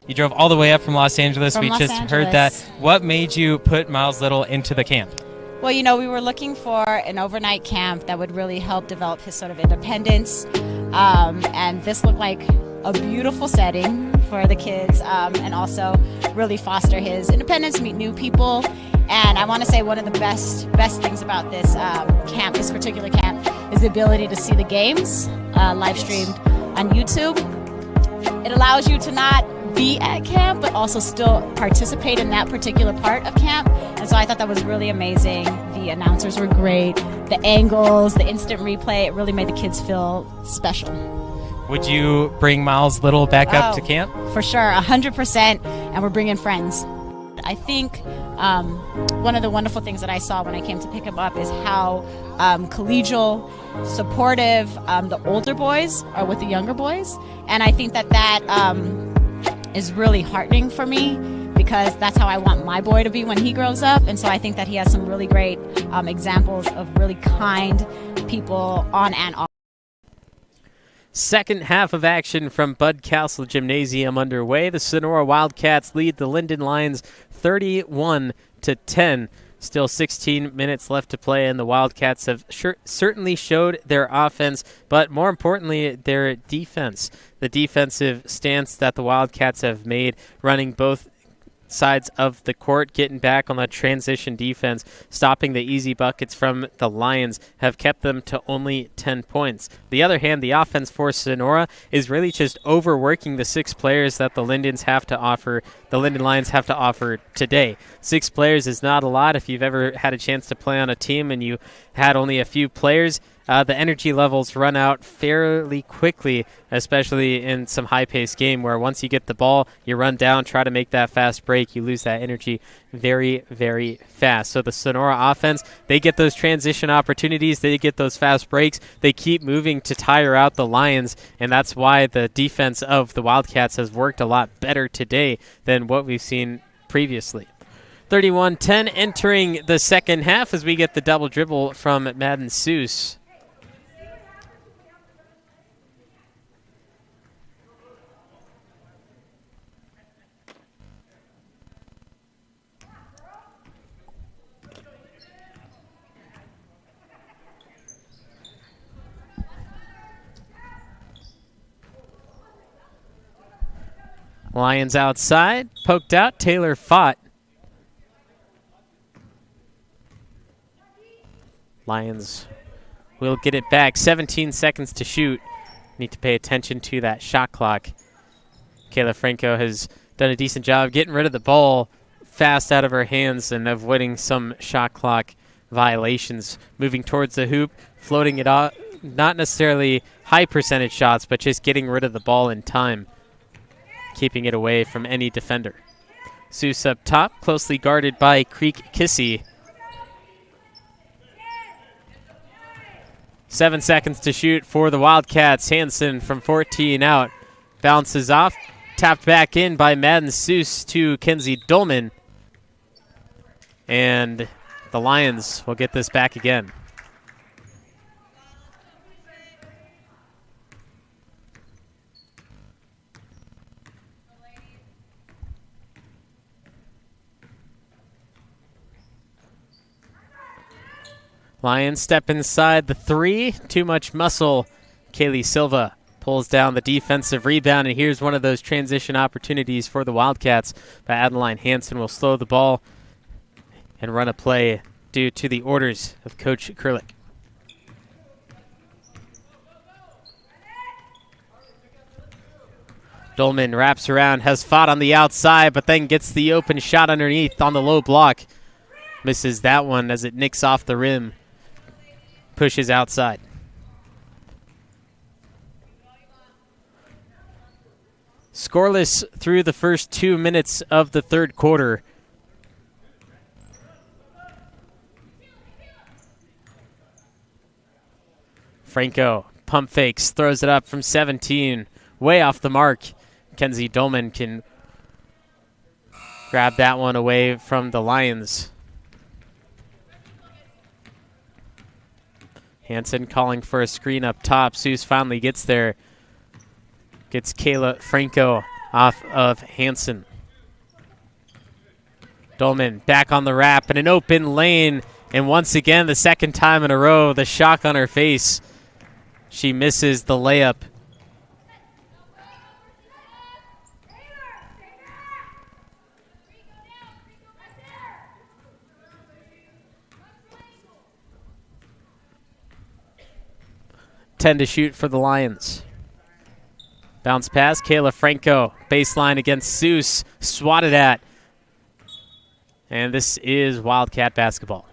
You drove all the way up from Los Angeles. From We Los just heard that. Angeles. What made you put Miles Little into the camp? Well, you know, we were looking for an overnight camp that would really help develop his sort of independence. And this looked like a beautiful setting for the kids, and also really foster his independence, meet new people. And I want to say one of the best things about this camp, this particular camp, is the ability to see the games live streamed on YouTube. It allows you to not be at camp, but also still participate in that particular part of camp. And so I thought that was really amazing. The announcers were great. The angles, the instant replay, it really made the kids feel special. Would you bring Miles Little back up to camp? For sure, 100%. And we're bringing friends. I think one of the wonderful things that I saw when I came to pick him up is how collegial, supportive the older boys are with the younger boys. And I think that is really heartening for me, because that's how I want my boy to be when he grows up. And so I think that he has some really great examples of really kind people on and off. Second half of action from Bud Castle Gymnasium underway. The Sonora Wildcats lead the Linden Lions 31-10. Still 16 minutes left to play, and the Wildcats have certainly showed their offense, but more importantly, their defense. The defensive stance that the Wildcats have made, running both sides of the court, getting back on the transition defense, stopping the easy buckets from the Lions, have kept them to only 10 points. On the other hand, the offense for Sonora is really just overworking the 6 players that the Linden Lions have to offer today. 6 players is not a lot. If you've ever had a chance to play on a team and you had only a few players, the energy levels run out fairly quickly, especially in some high-paced game where once you get the ball, you run down, try to make that fast break, you lose that energy very, very fast. So the Sonora offense, they get those transition opportunities, they get those fast breaks, they keep moving to tire out the Lions, and that's why the defense of the Wildcats has worked a lot better today than what we've seen previously. 31-10 entering the second half as we get the double dribble from Madden Seuss. Lions outside, poked out, Taylor fought. Lions will get it back, 17 seconds to shoot. Need to pay attention to that shot clock. Kayla Franco has done a decent job getting rid of the ball fast out of her hands and avoiding some shot clock violations. Moving towards the hoop, floating it out, not necessarily high percentage shots, but just getting rid of the ball in time, keeping it away from any defender. Seuss up top, closely guarded by Creek Kissy. 7 seconds to shoot for the Wildcats. Hansen from 14 out. Bounces off. Tapped back in by Madden Seuss to Kenzie Dolman. And the Lions will get this back again. Lions step inside the 3. Too much muscle. Kaylee Silva pulls down the defensive rebound, and here's one of those transition opportunities for the Wildcats. But Adeline Hansen will slow the ball and run a play due to the orders of Coach Kurlick. Dolman wraps around, has fought on the outside, but then gets the open shot underneath on the low block. Misses that one as it nicks off the rim. Pushes outside. Scoreless through the first 2 minutes of the third quarter. Franco pump fakes, throws it up from 17. Way off the mark. Kenzie Dolman can grab that one away from the Lions. Hansen calling for a screen up top. Seuss finally gets there. Gets Kayla Franco off of Hansen. Dolman back on the wrap in an open lane. And once again, the second time in a row, the shock on her face. She misses the layup. To shoot for the Lions. Bounce pass, Kayla Franco. Baseline against Seuss. Swatted at. And this is Wildcat basketball.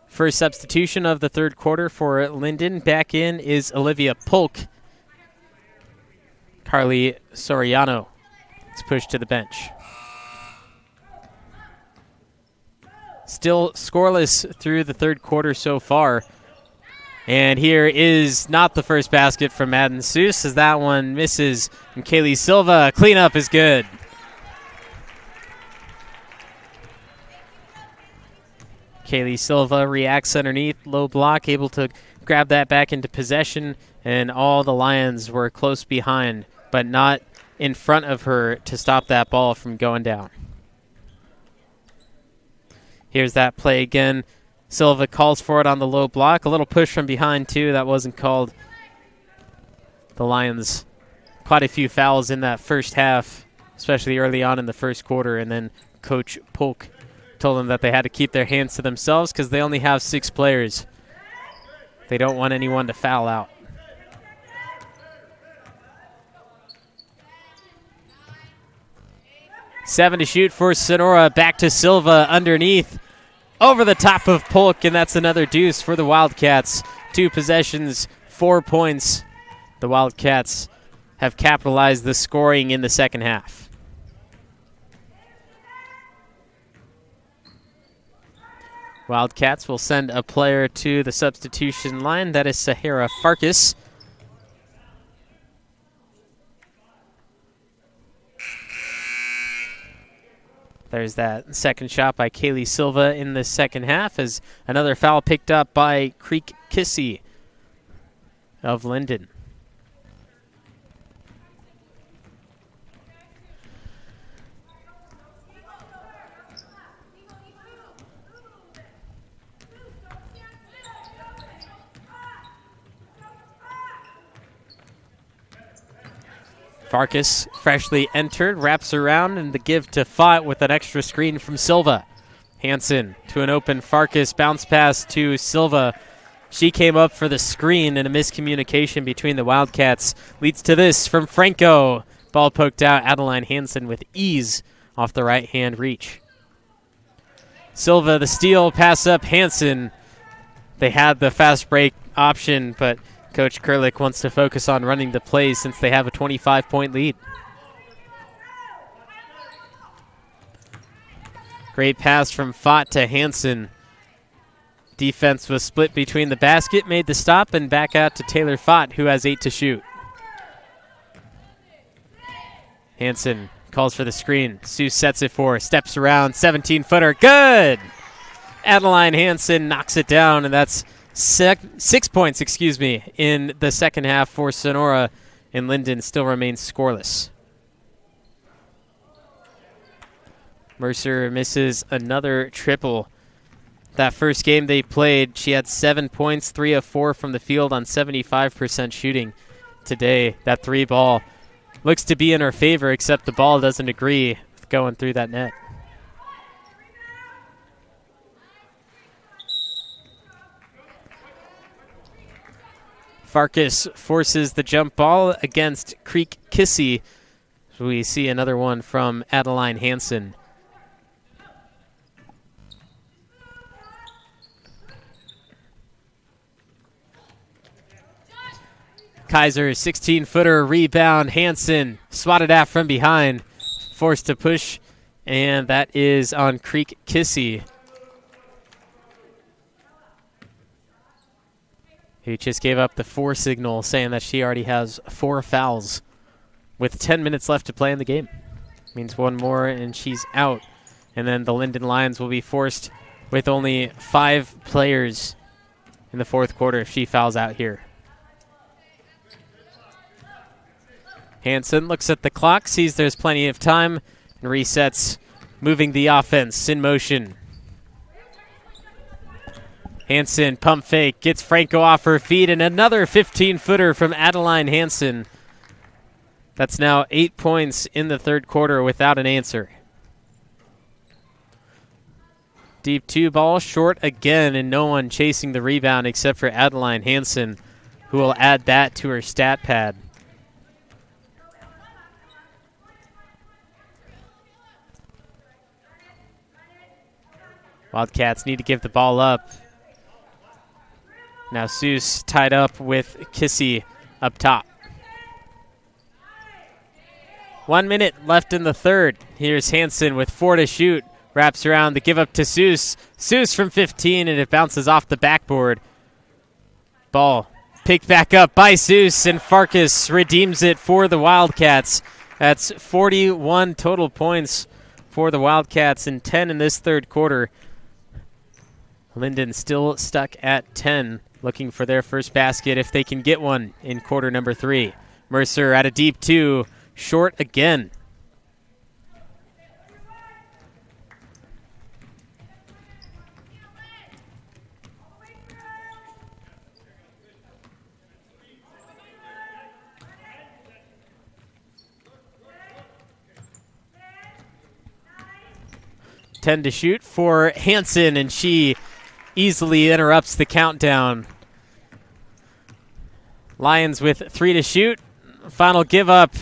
First substitution of the third quarter for Linden. Back in is Olivia Polk. Carly Soriano is pushed to the bench. Still scoreless through the third quarter so far. And here is not the first basket from Madden Seuss as that one misses. And Kaylee Silva, cleanup is good. Kaylee Silva reacts underneath, low block, able to grab that back into possession. And all the Lions were close behind, but not in front of her to stop that ball from going down. Here's that play again. Silva calls for it on the low block. A little push from behind, too. That wasn't called. The Lions, quite a few fouls in that first half, especially early on in the first quarter. And then Coach Polk told them that they had to keep their hands to themselves because they only have 6 players. They don't want anyone to foul out. Seven to shoot for Sonora. Back to Silva underneath. Over the top of Polk, and that's another deuce for the Wildcats. 2 possessions, 4 points. The Wildcats have capitalized the scoring in the second half. Wildcats will send a player to the substitution line. That is Sahara Farkas. There's that second shot by Kaylee Silva in the second half as another foul picked up by Creek Kissy of Linden. Farkas, freshly entered, wraps around, and the give to Fott with an extra screen from Silva. Hansen to an open Farkas, bounce pass to Silva. She came up for the screen, and a miscommunication between the Wildcats leads to this from Franco. Ball poked out, Adeline Hansen with ease off the right-hand reach. Silva, the steal, pass up Hansen. They had the fast break option, but Coach Kurlick wants to focus on running the plays since they have a 25-point lead. Great pass from Fott to Hansen. Defense was split between the basket, made the stop, and back out to Taylor Fott, who has 8 to shoot. Hansen calls for the screen. Seuss sets it for, steps around, 17-footer, good! Adeline Hansen knocks it down, and that's 6 points, in the second half for Sonora, and Linden still remains scoreless. Mercer misses another triple. That first game they played, she had 7 points, 3 of 4 from the field on 75% shooting. Today, that 3 ball looks to be in her favor, except the ball doesn't agree with going through that net. Farkas forces the jump ball against Creek Kissy. We see another one from Adeline Hansen. Kaiser, 16-footer, rebound. Hansen swatted at from behind. Forced to push, and that is on Creek Kissy, who just gave up the 4 signal, saying that she already has 4 fouls with 10 minutes left to play in the game. Means one more and she's out. And then the Linden Lions will be forced with only 5 players in the fourth quarter if she fouls out here. Hansen looks at the clock, sees there's plenty of time, and resets, moving the offense in motion. Hansen, pump fake, gets Franco off her feet, and another 15-footer from Adeline Hansen. That's now 8 points in the third quarter without an answer. Deep 2 ball, short again, and no one chasing the rebound except for Adeline Hansen, who will add that to her stat pad. Wildcats need to give the ball up. Now Seuss tied up with Kissy up top. 1 minute left in the third. Here's Hansen with 4 to shoot. Wraps around the give up to Seuss. Seuss from 15, and it bounces off the backboard. Ball picked back up by Seuss, and Farkas redeems it for the Wildcats. That's 41 total points for the Wildcats and 10 in this third quarter. Linden still stuck at 10, looking for their first basket if they can get one in quarter number 3. Mercer at a deep 2, short again. Ten to shoot for Hansen, and she easily interrupts the countdown. Lions with 3 to shoot. Final give up.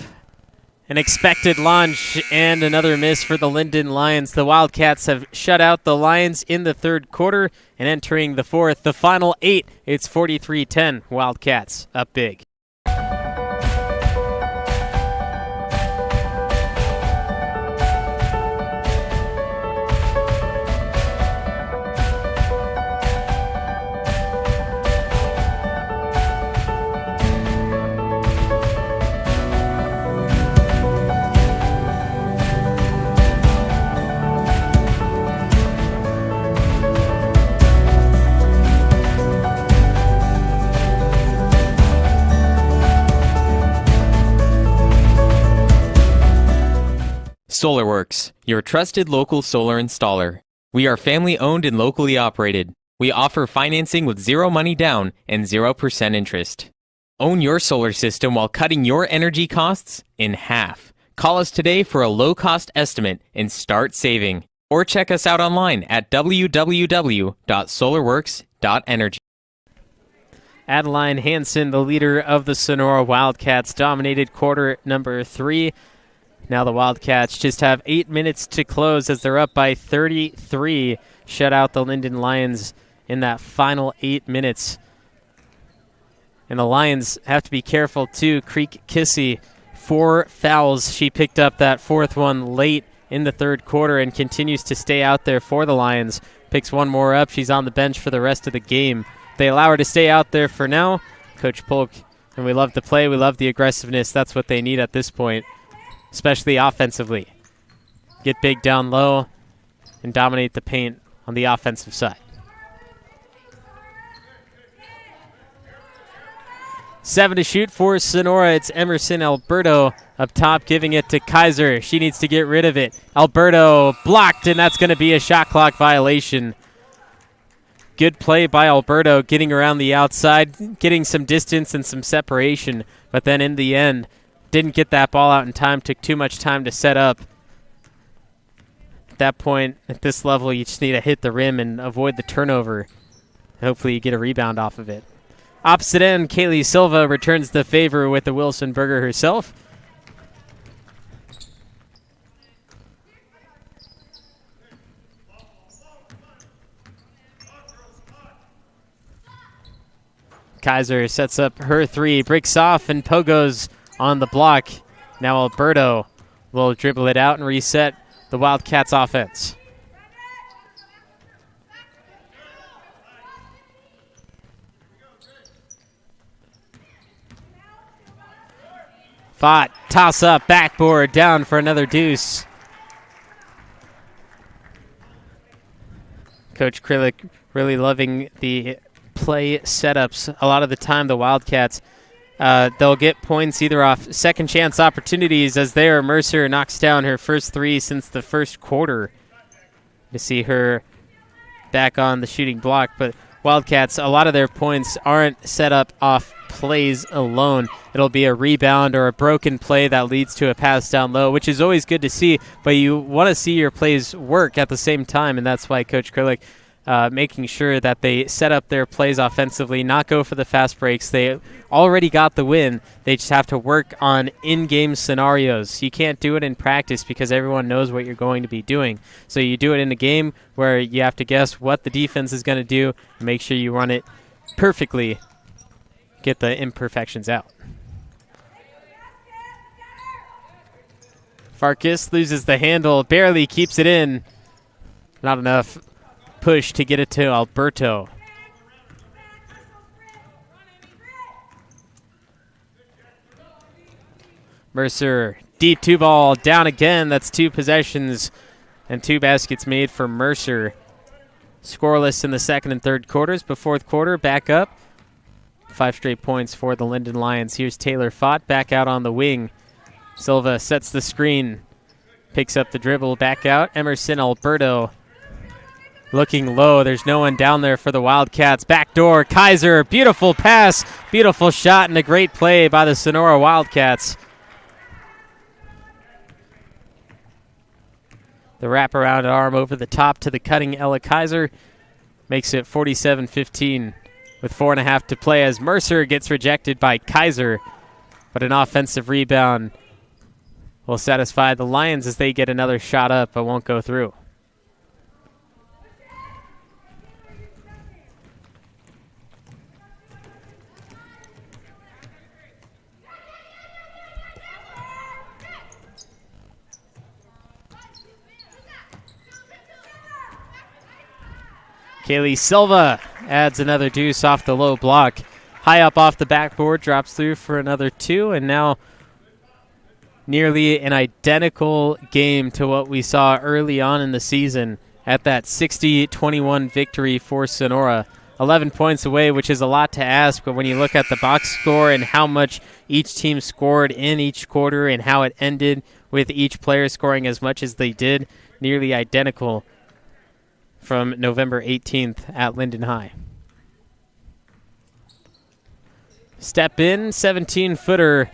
An expected lunge and another miss for the Linden Lions. The Wildcats have shut out the Lions in the third quarter, and entering the fourth, the final 8, it's 43-10. Wildcats up big. SolarWorks, your trusted local solar installer. We are family owned and locally operated. We offer financing with 0 money down and 0% interest. Own your solar system while cutting your energy costs in half. Call us today for a low-cost estimate and start saving. Or check us out online at www.solarworks.energy. Adeline Hansen, the leader of the Sonora Wildcats, dominated quarter number 3. Now the Wildcats just have 8 minutes to close as they're up by 33. Shut out the Linden Lions in that final 8 minutes. And the Lions have to be careful too. Creek Kissy, 4 fouls. She picked up that 4th one late in the third quarter and continues to stay out there for the Lions. Picks one more up. She's on the bench for the rest of the game. They allow her to stay out there for now. Coach Polk, and we love the play. We love the aggressiveness. That's what they need at this point, especially offensively. Get big down low and dominate the paint on the offensive side. 7 to shoot for Sonora. It's Emerson Alberto up top, giving it to Kaiser. She needs to get rid of it. Alberto blocked, and that's going to be a shot clock violation. Good play by Alberto, getting around the outside, getting some distance and some separation, but then in the end, didn't get that ball out in time, took too much time to set up. At that point, at this level, you just need to hit the rim and avoid the turnover. Hopefully you get a rebound off of it. Opposite end, Kaylee Silva returns the favor with the Wilson Burger herself. Kaiser sets up her three, breaks off, and Pogo's on the block. Now Alberto will dribble it out and reset the Wildcats offense. Fott, toss up, backboard, down for another deuce. Coach Krilick really loving the play setups. A lot of the time, the Wildcats, they'll get points either off second chance opportunities, as there Mercer knocks down her first three since the first quarter. To see her back on the shooting block, but Wildcats, a lot of their points aren't set up off plays alone. It'll be a rebound or a broken play that leads to a pass down low, which is always good to see, but you want to see your plays work at the same time, and that's why Coach Krilick making sure that they set up their plays offensively, not go for the fast breaks. They already got the win. They just have to work on in-game scenarios. You can't do it in practice because everyone knows what you're going to be doing. So you do it in a game where you have to guess what the defense is going to do, and make sure you run it perfectly, get the imperfections out. Farkas loses the handle, barely keeps it in. Not enough push to get it to Alberto. Mercer, deep two ball, down again. That's two possessions and two baskets made for Mercer. Scoreless in the second and third quarters, but fourth quarter back up. 5 straight points for the Linden Lions. Here's Taylor Fott back out on the wing. Silva sets the screen, picks up the dribble, back out. Emerson Alberto looking low. There's no one down there for the Wildcats. Backdoor, Kaiser, beautiful pass, beautiful shot, and a great play by the Sonora Wildcats. The wraparound arm over the top to the cutting Ella Kaiser makes it 47-15 with 4.5 to play as Mercer gets rejected by Kaiser, but an offensive rebound will satisfy the Lions as they get another shot up but won't go through. Kaylee Silva adds another deuce off the low block. High up off the backboard, drops through for another two, and now nearly an identical game to what we saw early on in the season at that 60-21 victory for Sonora. 11 points away, which is a lot to ask, but when you look at the box score and how much each team scored in each quarter and how it ended with each player scoring as much as they did, nearly identical from November 18th at Linden High. Step in, 17-footer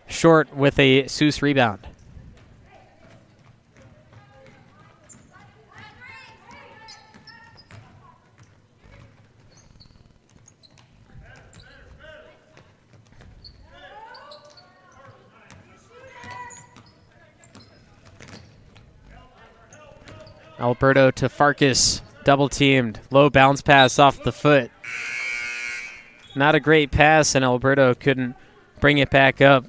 short with a Seuss rebound. Alberto to Farkas, double teamed, low bounce pass off the foot. Not a great pass, and Alberto couldn't bring it back up.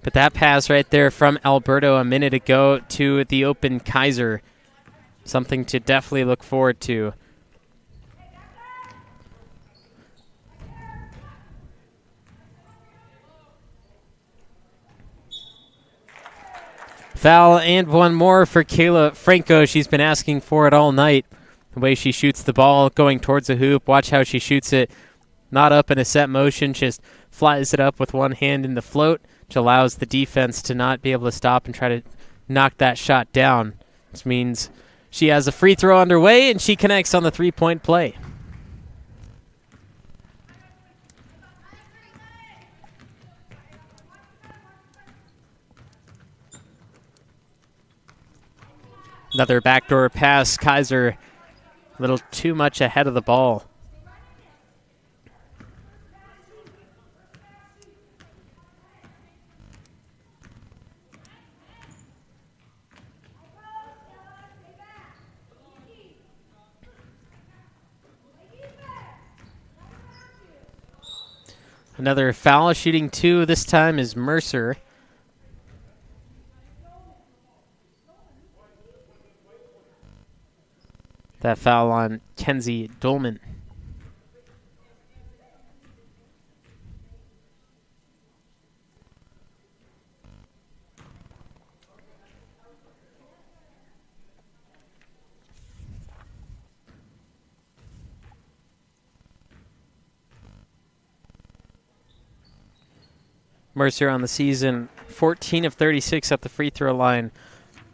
But that pass right there from Alberto a minute ago to the open Kaiser, something to definitely look forward to. Foul and one more for Kayla Franco. She's been asking for it all night. The way she shoots the ball going towards the hoop. Watch how she shoots it. Not up in a set motion. Just flies it up with one hand in the float, which allows the defense to not be able to stop and try to knock that shot down. This means She has a free throw underway, and she connects on the three-point play. Another backdoor pass. Kaiser a little too much ahead of the ball. Another foul, shooting 2 this time is Mercer. That foul on Kenzie Dolman. Mercer on the season, 14 of 36 at the free throw line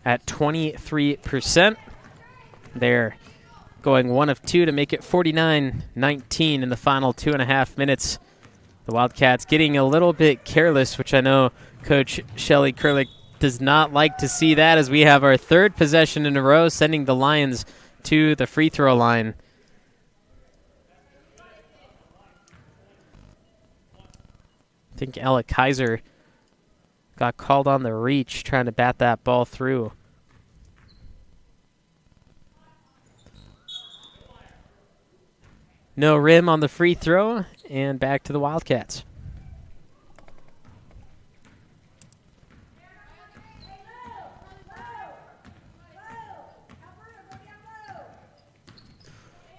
at 23%. They're going 1 of 2 to make it 49-19 in the final 2.5 minutes. The Wildcats getting a little bit careless, which I know Coach Shelley Kurlick does not like to see that, as we have our 3rd possession in a row, sending the Lions to the free throw line. I think Ella Kaiser got called on the reach, trying to bat that ball through. No rim on the free throw, and back to the Wildcats.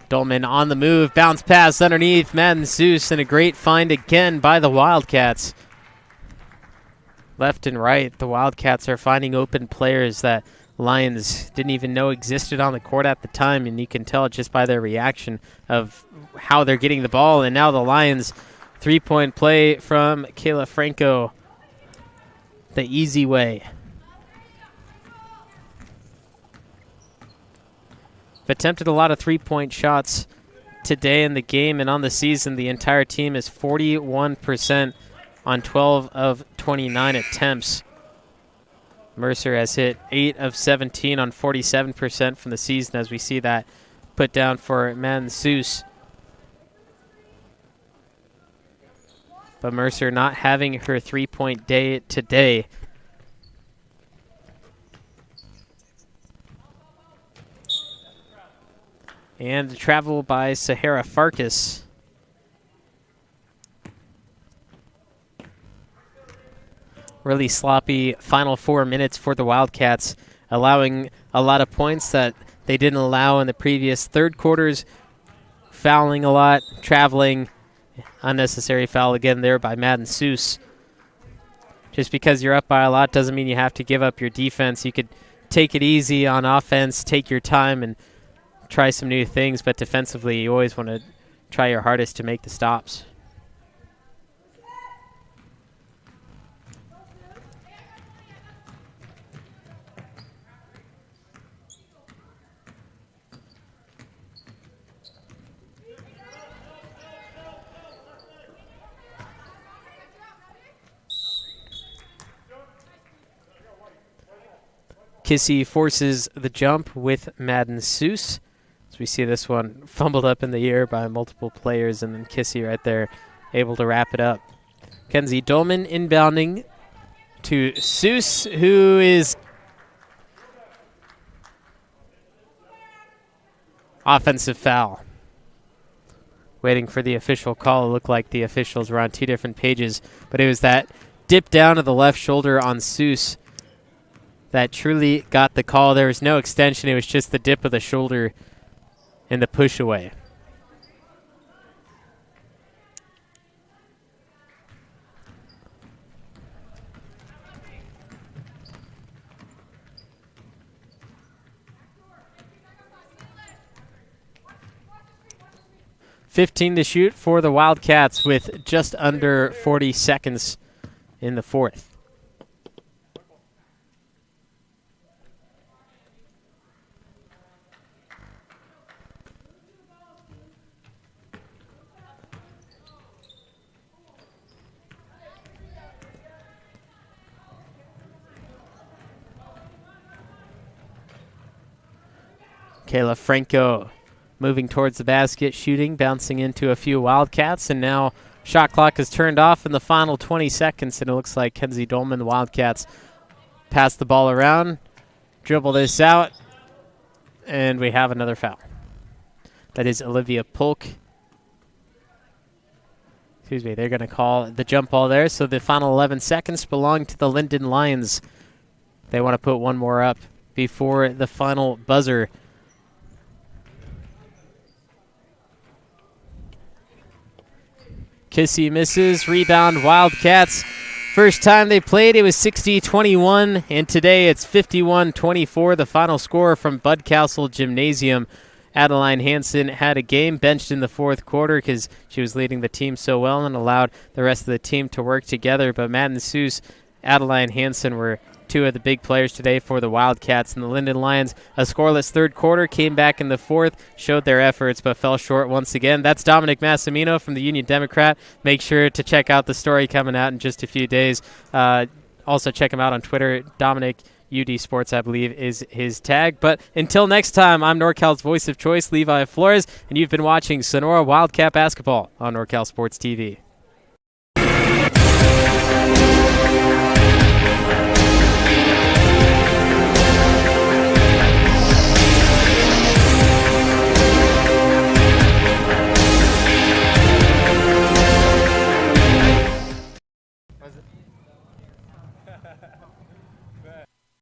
Dolman on the move, bounce pass underneath Madden Seuss, and a great find again by the Wildcats. Left and right, the Wildcats are finding open players that Lions didn't even know existed on the court at the time, and you can tell just by their reaction of how they're getting the ball. And now the Lions, 3-point play from Kayla Franco, the easy way. Attempted a lot of 3-point shots today in the game, and on the season, the entire team is 41% on 12 of 29 attempts. Mercer has hit 8 of 17 on 47% from the season, as we see that put down for Madden Seuss. But Mercer not having her 3-point day today. And travel by Sahara Farkas. Really sloppy final 4 minutes for the Wildcats, allowing a lot of points that they didn't allow in the previous 3rd quarters. Fouling a lot, traveling, unnecessary foul again there by Madden Seuss. Just because you're up by a lot doesn't mean you have to give up your defense. You could take it easy on offense, take your time, and try some new things, but defensively you always want to try your hardest to make the stops. Kissy forces the jump with Madden Seuss. We see this one fumbled up in the air by multiple players, and then Kissy right there able to wrap it up. Kenzie Dolman inbounding to Seuss, who is offensive foul. Waiting for the official call. It looked like the officials were on 2 different pages, but it was that dip down to the left shoulder on Seuss that truly got the call. There was no extension. It was just the dip of the shoulder and the push away. .15 to shoot for the Wildcats with just under 40 seconds in the 4th. Kayla Franco moving towards the basket, shooting, bouncing into a few Wildcats, and now shot clock is turned off in the final 20 seconds, and it looks like Kenzie Dolman, the Wildcats, pass the ball around, dribble this out, and we have another foul. That is Olivia Polk. Excuse me, they're going to call the jump ball there, so the final 11 seconds belong to the Linden Lions. They want to put one more up before the final buzzer. Kissy misses, rebound Wildcats. First time they played, it was 60-21, and today it's 51-24, the final score from Bud Castle Gymnasium. Adeline Hansen had a game, benched in the fourth quarter because she was leading the team so well and allowed the rest of the team to work together. But Madden Seuss, Adeline Hansen were two of the big players today for the Wildcats. And the Linden Lions, a scoreless third quarter, came back in the fourth, showed their efforts, but fell short once again. That's Dominic Massimino from the Union Democrat. Make sure to check out the story coming out in just a few days. Also check him out on Twitter, Dominic UD Sports, I believe, is his tag. But until next time, I'm NorCal's voice of choice, Levi Flores, and you've been watching Sonora Wildcat Basketball on NorCal Sports TV.